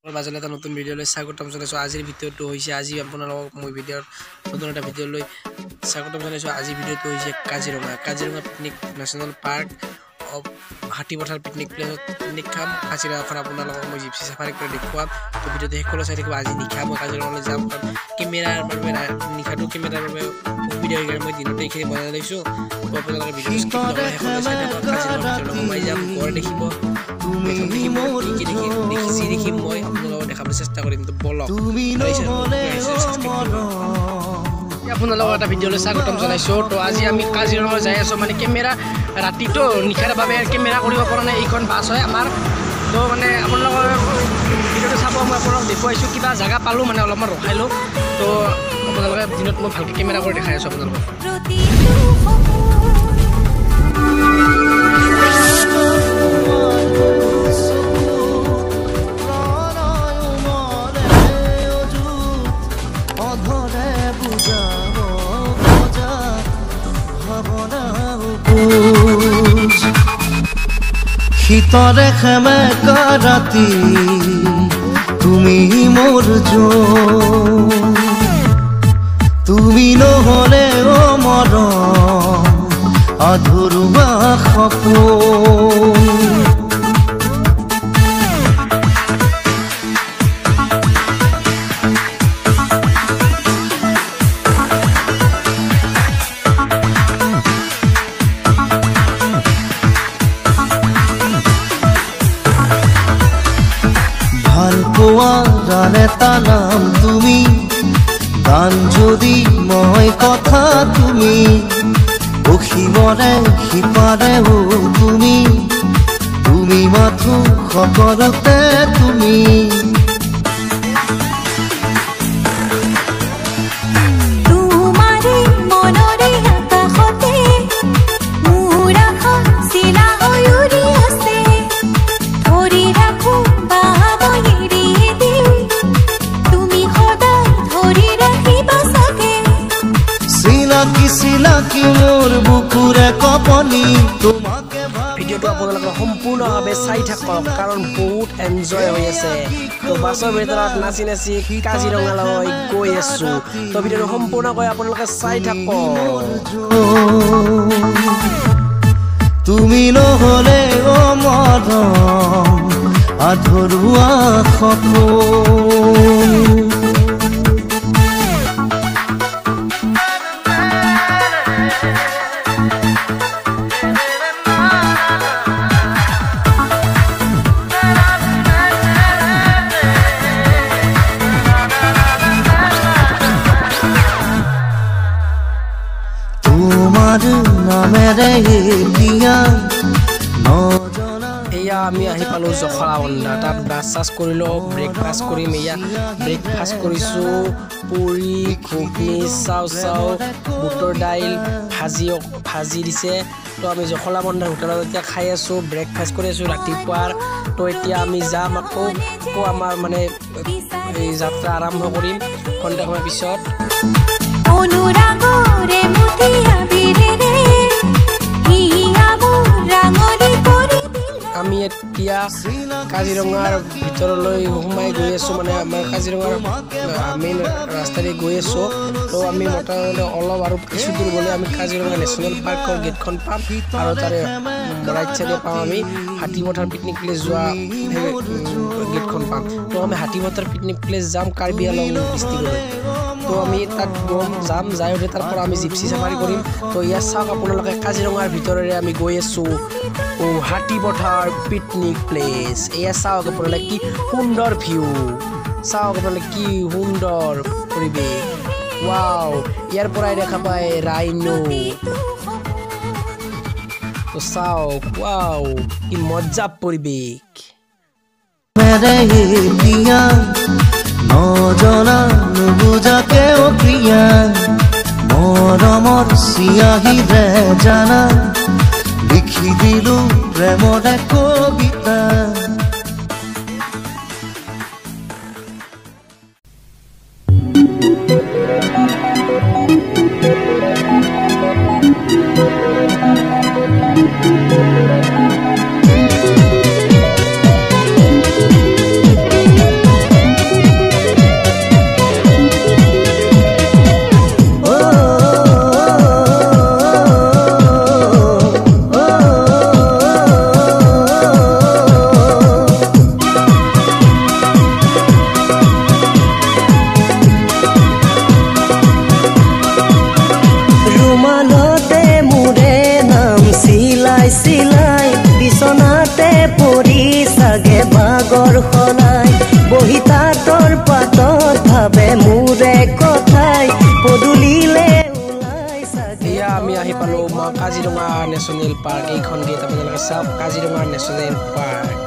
বাজলে এটা নতুন ভিডিও লৈ স্বাগতম জনাইছো। আজিৰ ভিডিওটো হৈছে আজি আপোনালোকক মই ভিডিওৰ নতুন এটা ভিডিও লৈ স্বাগতম জনাইছো। আজি ভিডিওটো হৈছে Kaziranga picnic national park of Hatipathar picnic প্লেছত পিকনিক খাম। কাজিৰঙাখন আপোনালোকক মই জিপচি চাফাৰী কৰি দেখুৱাম। তো ভিডিওটো শেষলৈ চাই থাকিব। আজি নিশা মই কাজিৰঙালৈ যাম। কেমেৰাৰ বাবে নিশাটো কেমেৰাৰ বাবে সুবিধা হৈ মই দিনতে এইখিনি বনাই লৈছো। তো আপোনালোকে ভিডিঅ' স্কিপ নকৰি শেষলৈ চাই থাকিব। কাজিৰঙাৰ ভিতৰত সোমাই যাম, গড় দেখিব, দেখিম মই আপোনালোকক দেখাবলৈ চেষ্টা কৰিম। তো বলক আপোনালোকক এটা ভিডিঅ'লৈ স্বাগতম জনাইছোঁ। তো আজি আমি কাজিৰঙা যাই আছোঁ। মানে কেমেৰা ৰাতিটো নিশাৰ বাবে কেমেৰা কৰিব পৰা নাই। এইখন বাছ হয় আমাৰ। তো মানে আপোনালোকৰ ভিডিঅ'টো চাব, মই আপোনালোকক দেখুৱাইছোঁ। কিবা জেগা পালোঁ মানে অলপমান ৰখালোঁ। তো আপোনালোকে দিনত মই ভালকৈ কেমেৰা কৰি দেখাই আছোঁ আপোনালোকক। শীতৰে সেমেকা ৰাতি তুমি মোৰ তুমি নহলে অ মৰম আধৰুৱা সপোন। গান এটা নাম তুমি, গান যদি মই কথা তুমি, অসীমৰে সিপাৰে তুমি, তুমি মাথো সকলোতে তুমি। ভিডিঅ'টো আপোনালোকে সম্পূৰ্ণভাৱে চাই থাকক, কাৰণ বহুত এনজয় হৈ আছে। তো বাছৰ ভিতৰত নাচি নাচি কাজিৰঙালৈ গৈ আছোঁ। তো ভিডিঅ'টো সম্পূৰ্ণকৈ আপোনালোকে চাই থাকক। তুমি নহলে অ মৰম আধৰুৱা সপোন। এয়া আমি আহি পালোঁ জখলাবন্ধা। তাত ব্ৰাছ চাছ কৰিলোঁ, ব্ৰেকফাষ্ট কৰিম। এয়া ব্ৰেকফাষ্ট কৰিছোঁ, পুৰি, ঘুগনি, চাও, বুটৰ দাইল, ভাজি দিছে। তো আমি জখলাবন্ধাৰ হোটেলত এতিয়া খাই আছোঁ, ব্ৰেকফাষ্ট কৰি আছোঁ ৰাতিপুৱাৰ। তো এতিয়া আমি যাম আকৌ আমাৰ মানে এই যাত্ৰা আৰম্ভ কৰিম ঘণ্টা সময়ৰ পিছত। আমি এতিয়া কাজিৰঙাৰ ভিতৰলৈ সোমাই গৈ আছোঁ। মানে আমাৰ কাজিৰঙাৰ মেইন ৰাস্তাৰে গৈ আছোঁ। তো আমি মোটামুটি অলপ আৰু কিছু দূৰ গ'লে আমি কাজিৰঙা নেশ্যনেল পাৰ্কৰ গেটখন পাম, আৰু তাৰে ৰাইট চাইডে পাম আমি হাতীপথাৰ পিকনিক প্লেচ যোৱা গেটখন পাম। তো আমি হাতীপথাৰ পিকনিক প্লেচ যাম কাৰ্বি আংলং ডিষ্ট্ৰিক্টলৈ। তো আমি তাত যাম, যাই উঠি তাৰ পৰা আমি জিপচি চাফাৰী কৰিম। তো ইয়াত চাওক আপোনালোকে কাজিৰঙাৰ ভিতৰেৰে আমি গৈ আছোঁ হাতীপথাৰ পিকনিক প্লেচ। এয়া চাওক আপোনালোকে কি সুন্দৰ ভিউ, চাওক আপোনালোকে কি সুন্দৰ পৰিৱেশ। ৱাও, ইয়াৰ পৰাই দেখা পায় ৰাইনো। তো চাওক, ৱাও কি মজা পৰিৱেশ। নজনা নুবুজাকে অ প্ৰিয়া মৰমৰ চিয়াহীৰে জানা লিখি দিলো প্ৰেমৰ কবিতা। নেশ্যনেল পাৰ্ক এইখন গেট আপোনালোকে চাওক কাজিৰঙা নেশ্যনেল পাৰ্ক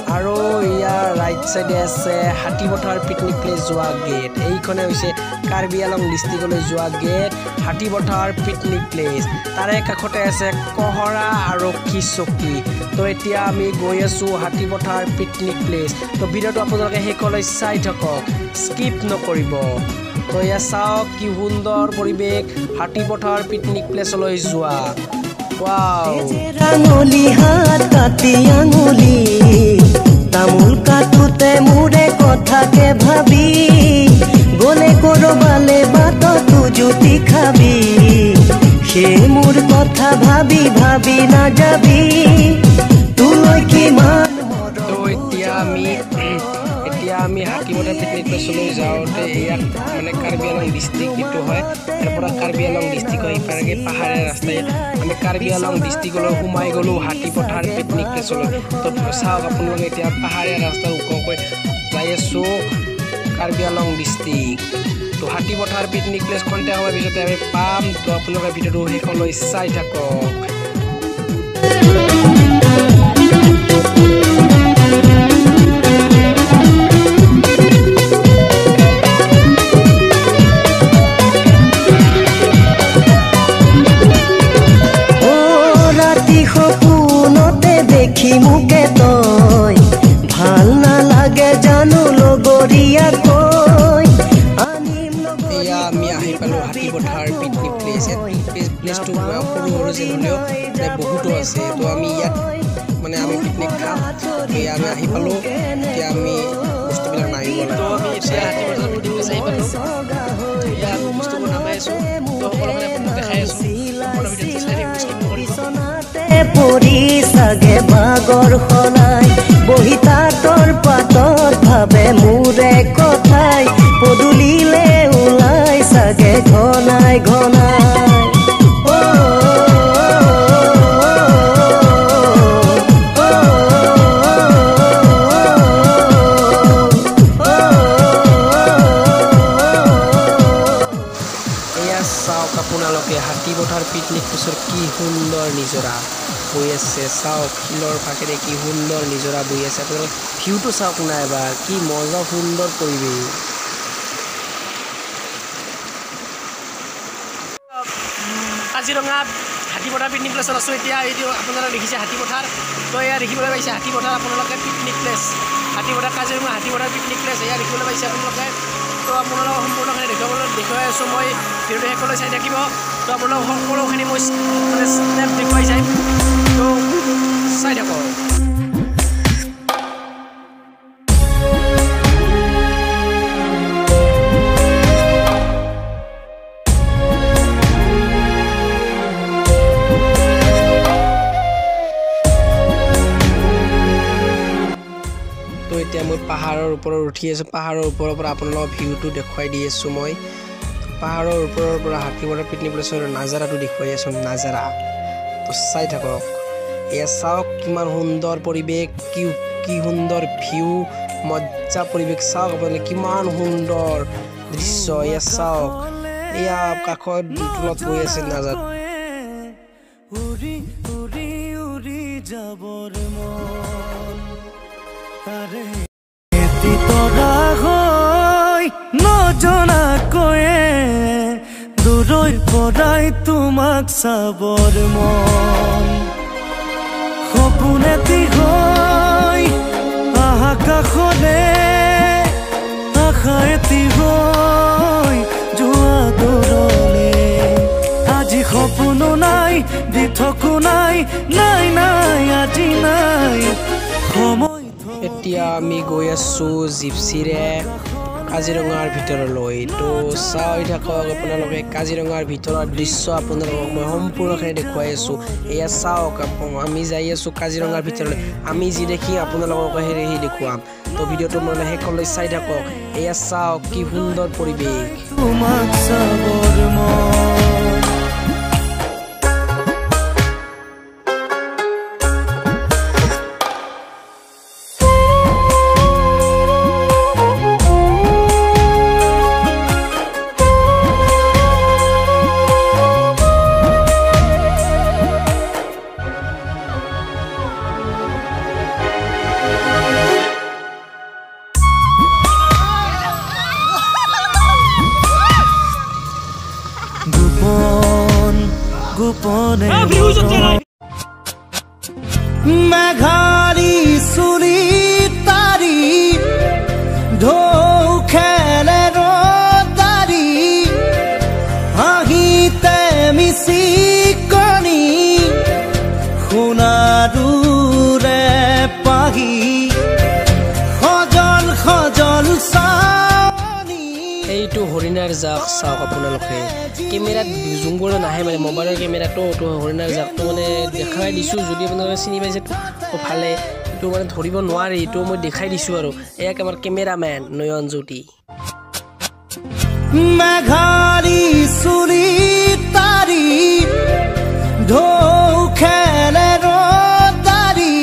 আৰু ইয়াৰ ৰাইট সাইডে আছে হাতীপথাৰ পিকনিক প্লেস যোৱা গেট এইখনে হৈছে কাৰ্বি আলং ডিস্ট্ৰিক্টলৈ যোৱা গেট হাতীপথাৰ পিকনিক প্লেস তাৰে কাষতে আছে কহৰা আৰক্ষী চকী তো এতিয়া আমি গৈ আছো হাতীপথাৰ পিকনিক প্লেস তো ভিডিওটো আপোনালোকে হেকলৈ চাই থাকক স্কিপ নকৰিব তো ইয়া চাওক কি সুন্দৰ পৰিবেশ হাতীপথাৰ পিকনিক প্লেসলৈ যোৱা ওয়াও রাঙলি হাত কাটি আঙুলি তামুল কাটুতে মোরে কথাকে ভাবি গলে করবালে বাত তু জুতি খাবি সে মোর কথা ভাবি ভাবি না যাবি তুই কিমান তো এতিয়া আমি হাতীপথাৰ পিকনিক প্লেসলৈ যাওঁতে ইয়াত মানে কাৰ্বি আলং ডিস্ট্ৰিক্ট এইটো হয় তাৰপৰা কাৰ্বি আলং ডিস্ট্ৰিক্টৰ ইপাৰে পাহাৰীয়া ৰাস্তাই আমি কাৰ্বি আলং ডিস্ট্ৰিক্টলৈ সোমাই গ'লোঁ হাতীপথাৰ পিকনিক প্লেসলৈ তো চাওক আপোনালোকে এতিয়া পাহাৰীয়া ৰাস্তাৰ ওপৰকৈ যাই আছোঁ কাৰ্বি আলং ডিস্ট্ৰিক্ট তো হাতীপথাৰ পিকনিক প্লেস খন্তেক সময়ৰ পিছতে আমি পাম তো আপোনালোকে ভিডিঅ'টো শেষলৈ চাই থাকক মুকে তই ভাল না লাগে জানো লগরিয়া কই আনিম এয়া আমি আহি পালো হাতীপথাৰ পিকনিক প্লেস প্লেসটো সৰু সৰু যে হলেও বহুতো আছে তো আমি ইয়াত মানে আমি পিকনিক খাম এয়া আমি আহি পালো এতিয়া আমি বস্তুবিলাক নামিব লাগে তো আমি এতিয়া হাতীপথাৰ পিকনিক প্লেস আহি পালো এয়া বস্তুবোৰ নামাই আছো তো সকলোকে আপোনাক দেখাই আছো সম্পূৰ্ণ ভিডিঅ'টো চাই থাকিব স্কিপ নকৰিব পৰি সাগে বাগৰ খনাই বহি তাতৰ পাতত ভাবে মোৰে কথাই পদুলিলে ওলাই সাগে ঘনাই ঘনাই আপোনালোকে হাতীপথাৰ পিকনিক প্লেসৰ কি সুন্দৰ নিজৰা বৈ আছে চাওক শিলৰ ফাকেৰে কি সুন্দৰ নিজৰা বৈ আছে আপোনালোকে ভিউটো চাওক না এবাৰ কি মজা সুন্দৰ পৰিৱেশ কাজিৰঙা হাতীপথাৰ পিকনিক প্লেসত আছো এতিয়া এইটো আপোনালোকে দেখিছে হাতীপথাৰ তো এয়া দেখিবলৈ পাইছে হাতীপথাৰ আপোনালোকে picnic place Hatipathar Kaziranga Hatipathar picnic place এয়া দেখিবলৈ পাইছে আপোনালোকে তো আপোনালোকক সম্পূৰ্ণখিনি দেখুৱাই আছোঁ মই ভিডিঅ'টো শেষলৈ চাই থাকিব তো আপোনালোক সকলোখিনি মই মানে স্নেপ দেখুৱাই যাম তো চাই থাকক এতিয়া মই পাহাৰৰ ওপৰত উঠি আছোঁ পাহাৰৰ ওপৰৰ পৰা আপোনালোকক ভিউটো দেখুৱাই দি আছোঁ মই পাহাৰৰ ওপৰৰ পৰা হাতীপথাৰ পিকনিক প্লেসৰ নাজাৰাটো দেখুৱাই আছোঁ নাজাৰা তো চাই থাকক এয়া চাওক কিমান সুন্দৰ পৰিৱেশ কি সুন্দৰ ভিউ মজা পৰিৱেশ চাওক আপোনালোকে কিমান সুন্দৰ দৃশ্য এয়া চাওক এয়া কাষত তলত গৈ আছে নাজাৰা উৰি উৰি উৰি যাবৰ মন তাৰে এতি তৰা হৈ নজনাকৈয়ে দূৰৈৰ পৰাই তোমাক চাবৰ মন সপোন এটি হৈ আকাশলে আশা এটি হৈ যোৱা দূৰলে আজি সপোনো নাই দিঠকো নাই নাই নাই আজি নাই সময় এতিয়া আমি গৈ আছোঁ জিপচিৰে কাজিৰঙাৰ ভিতৰলৈ তো চাই থাকক আপোনালোকে কাজিৰঙাৰ ভিতৰৰ দৃশ্য আপোনালোকক মই সম্পূৰ্ণকৈ দেখুৱাই আছোঁ এয়া চাওক আমি যাই আছোঁ কাজিৰঙাৰ ভিতৰলৈ আমি যি দেখি আপোনালোকক সেই দেখুৱাম তো ভিডিঅ'টো মানে শেষলৈ চাই থাকক এয়া চাওক কি সুন্দৰ পৰিৱেশ তোমাক চাবৰ মন গোপনে মেঘাৰী চুৰি তাৰি ঢৌ খেলে ৰদাৰি হাঁহিতে মিচিকণি সোণাৰুৰে পাহি সজল সজল চানি এইটো হৰিণাৰ জাক চাওক আপোনালোকে কেমেৰাত জুম কৰি নাহে মানে মোবাইলৰ কেমেৰাটো হৰিণাৰ জাকটো মানে দেখাই দিছোঁ যদি আপোনালোকে চিনি পাইছে ভালে এইটো মানে ধৰিব নোৱাৰি এইটো মই দেখাই দিছোঁ আৰু এয়াক আমাৰ কেমেৰামেন নয়ন জ্যোতি মেঘাৰী চুৰি তাৰি ঢৌ খেলে ৰদাৰি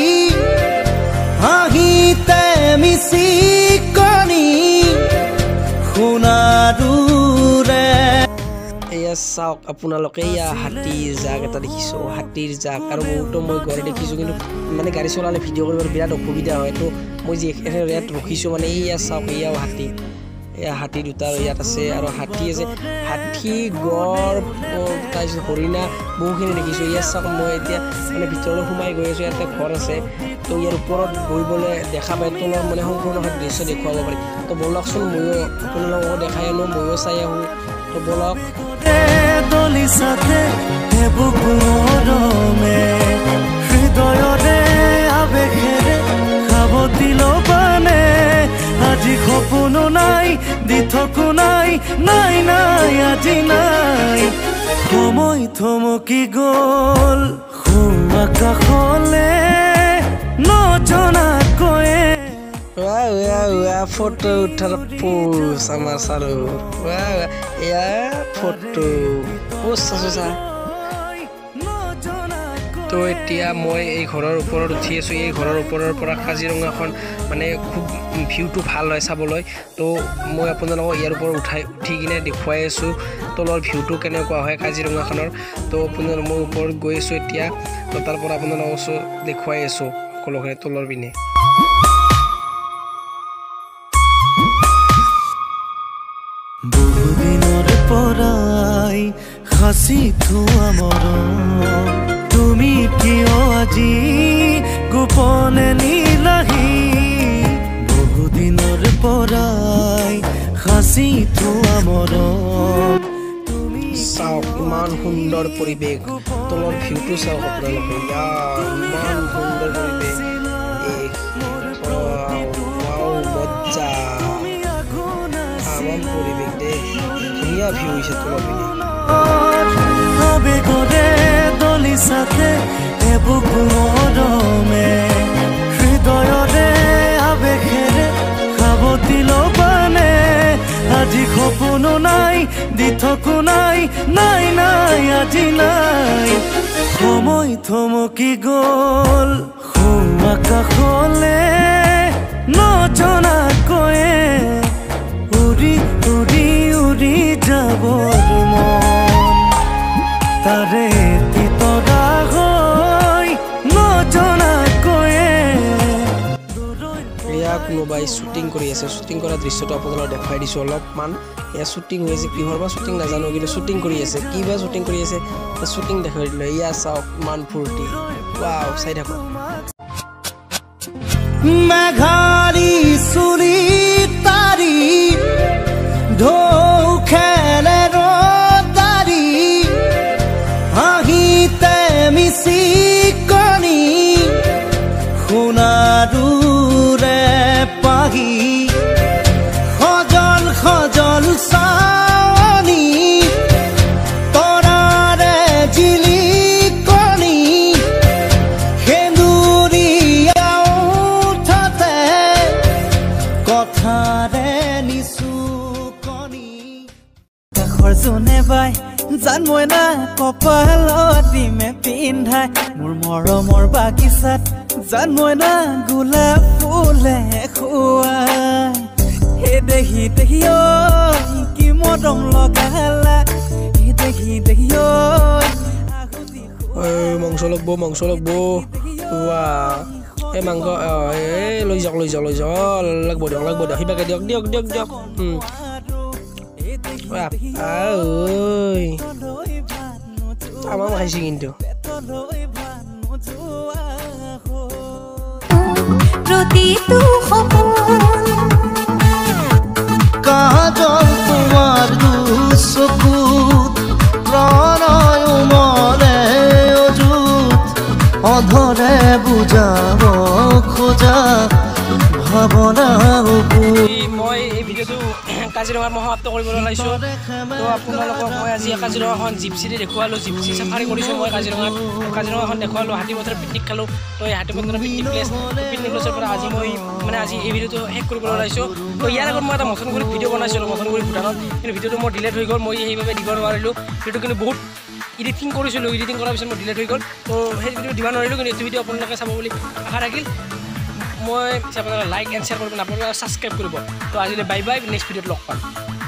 হাঁহিতে মিচিকণি সোণাৰুৰে এয়া চাওক আপোনালোকে এয়া হাতীৰ জাক এটা দেখিছোঁ হাতীৰ জাক আৰু বহুতো মই ঘৰত দেখিছোঁ কিন্তু মানে গাড়ী চলালে ভিডিঅ' কৰিবলৈ বিৰাট অসুবিধা হয় তো মই যি ইয়াত ৰখিছোঁ মানে এয়া চাওক এয়াও হাতী এয়া হাতী দুটা আৰু ইয়াত আছে আৰু হাতী আছে হাতী গড় তাৰপিছত হৰিণা বহুখিনি দেখিছোঁ ইয়াত চাওক মই এতিয়া মানে ভিতৰলৈ সোমাই গৈ আছোঁ ইয়াতে ঘৰ আছে তো ইয়াৰ ওপৰত বহিবলৈ দেখা পায় তলৰ মানে সম্পূৰ্ণ দৃশ্য দেখুৱাব পাৰি তো ব'লকচোন ময়ো আপোনালোকক দেখাই আনো ময়ো চাই আহোঁ তো ব'লক দলিছাতে বুকুৰমে হৃদয়ৰে আবেগেৰে খাব দিল বানে আজি সপোনো নাই দি থকো নাই নাই নাই আজি নাই সময় থমকি গ'ল আকাশলে নজনাকৈয়ে ফটো উঠাৰ পোজ আমাৰ চালো এয়া ফটো পোজ চাচো চা তো এতিয়া মই এই ঘৰৰ ওপৰত উঠি আছোঁ এই ঘৰৰ ওপৰৰ পৰা কাজিৰঙাখন মানে খুব ভিউটো ভাল হয় চাবলৈ তো মই আপোনালোকক ইয়াৰ ওপৰত উঠি কিনে দেখুৱাই আছোঁ তলৰ ভিউটো কেনেকুৱা হয় কাজিৰঙাখনৰ তো আপোনালোক মই ওপৰত গৈ আছোঁ এতিয়া তো তাৰ পৰা আপোনালোকক দেখুৱাই আছোঁ সকলোখিনি তলৰ পিনে বহুদিনৰ পৰাই সাঁচি থোৱা মৰম তুমি কিয় আজি গোপনে নিলাহি বহুদিনৰ পৰাই সাঁচি থোৱা মৰম চাওক ইমান সুন্দৰ পৰিৱেশ তলৰ ভিউটো চাওক আপোনালোকে ইমান সুন্দৰ পৰিৱেশ মজ্জা আমাৰ পৰিৱেশ দেই ধুনীয়া ভিউ হৈছে তলৰ পিনে আবেগৰে দলিছাতে বুকুৰমে হৃদয়ৰে আবেগেৰে খাব দিল বানে আজি সপোনো নাই দি থকো নাই নাই নাই আজি নাই সময় থমকি গ'ল আকাশলে নজনাকৈয়ে উৰি উৰি উৰি যাবৰ মন তাৰে তিতৰা হৈ নজনাকৈয়ে এয়া কোনোবাই শ্বুটিং কৰি আছে শ্বুটিং কৰা দৃশ্যটো আপোনালোকক দেখুৱাই দিছোঁ অলপমান এয়া শ্বুটিং হৈ আছে কিহৰ বা শ্বুটিং নাজানো কিন্তু শ্বুটিং কৰি আছে কি বা শ্বুটিং কৰি আছে শ্বুটিং দেখুৱাই দিলোঁ এয়া চাওক ইমান ফূৰ্তি ৱাও চাই থাকক মেঘাৰী চুৰি তাৰি ঢৌ খেলে ৰদাৰি হাঁহিতে মিচিকণি সোণাৰুৰে পাহি সজল সজল চানি তৰাৰে জিলিকণি সেন্দুৰীয়া উঠতে কথাৰে নিচুকণি কাষৰ জোনে বাই জান মই না কপালত দিমে পিন্ধাই মোৰ মৰমৰ বাগিচাত জান মই না গোলাপ ফুলে খুৱাই হে দেখি দেখি কি মৰম লগালা হে দেখি দেখি মাংস লাগব ৱা এই মাংস লৈ যাওক লাগব দিয়ক সিবাকে দিয়ক তামাম খাইছে কিন্তু প্ৰতিটো সপোন কাজল তোমাৰ দুচকুত প্ৰণয় মনে অযুত অধৰে বুজাব খোজা ভাৱনা মই এই ভিডিঅ'টো কাজিৰঙাত মই সমাপ্ত কৰিবলৈ ওলাইছোঁ তো আপোনালোকক মই আজি কাজিৰঙাখন জিপচিৰে দেখুৱালোঁ জিপচি চাফাৰী কৰিছোঁ মই কাজিৰঙাখন দেখুৱালোঁ হাতীপথাৰ পিকনিক খালোঁ তো এই হাতীপথাৰ পিকনিক প্লেছৰ পৰা আজি মই মানে আজি এই ভিডিঅ'টো শেষ কৰিবলৈ ওলাইছোঁ তো ইয়াৰ আগত মই এটা মথনগুৰি ভিডিঅ' বনাইছিলোঁ মথনগুৰি ভূটানত কিন্তু ভিডিঅ'টো মোৰ ডিলেট হৈ গ'ল মই সেইবাবে দিব নোৱাৰিলোঁ ভিডিঅ'টো কিন্তু বহুত এডিটিং কৰিছিলোঁ এডিটিং কৰাৰ পিছত মোৰ ডিলেট হৈ গ'ল তো সেই ভিডিঅ' দিব নোৱাৰিলোঁ কিন্তু এইটো ভিডিঅ' আপোনালোকে চাব বুলি আশা থাকিল মই আপোনালোকে লাইক এণ্ড শ্বেয়াৰ কৰিব আপোনালোকে ছাবস্ক্ৰাইব কৰিব তো আজিলৈ বাই বাই নেক্সট ভিডিঅ'ত লগ পাম